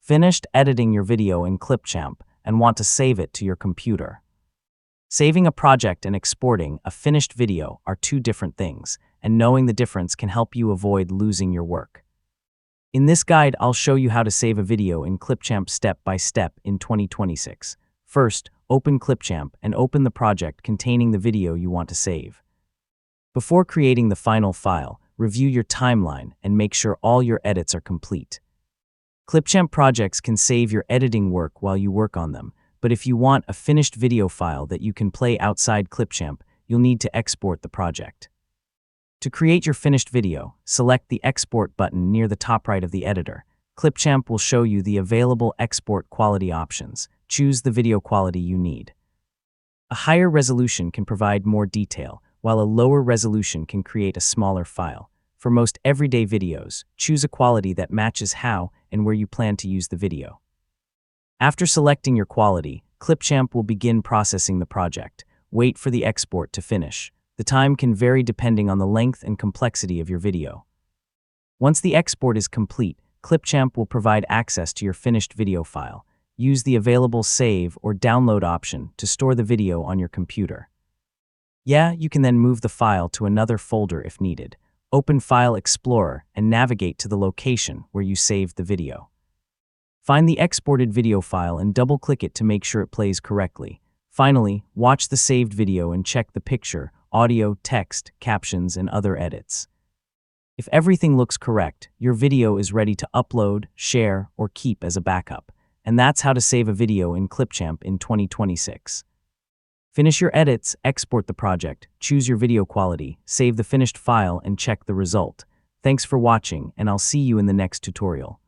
Finished editing your video in Clipchamp and want to save it to your computer. Saving a project and exporting a finished video are two different things, and knowing the difference can help you avoid losing your work. In this guide, I'll show you how to save a video in Clipchamp step by step in 2026. First, open Clipchamp and open the project containing the video you want to save. Before creating the final file, review your timeline and make sure all your edits are complete. Clipchamp projects can save your editing work while you work on them, but if you want a finished video file that you can play outside Clipchamp, you'll need to export the project. To create your finished video, select the Export button near the top right of the editor. Clipchamp will show you the available export quality options. Choose the video quality you need. A higher resolution can provide more detail, while a lower resolution can create a smaller file. For most everyday videos, choose a quality that matches how and where you plan to use the video. After selecting your quality, Clipchamp will begin processing the project. Wait for the export to finish. The time can vary depending on the length and complexity of your video. Once the export is complete, Clipchamp will provide access to your finished video file. Use the available Save or Download option to store the video on your computer. You can then move the file to another folder if needed. Open File Explorer and navigate to the location where you saved the video. Find the exported video file and double-click it to make sure it plays correctly. Finally, watch the saved video and check the picture, audio, text, captions, and other edits. If everything looks correct, your video is ready to upload, share, or keep as a backup. And that's how to save a video in Clipchamp in 2026. Finish your edits, export the project, choose your video quality, save the finished file, and check the result. Thanks for watching, and I'll see you in the next tutorial.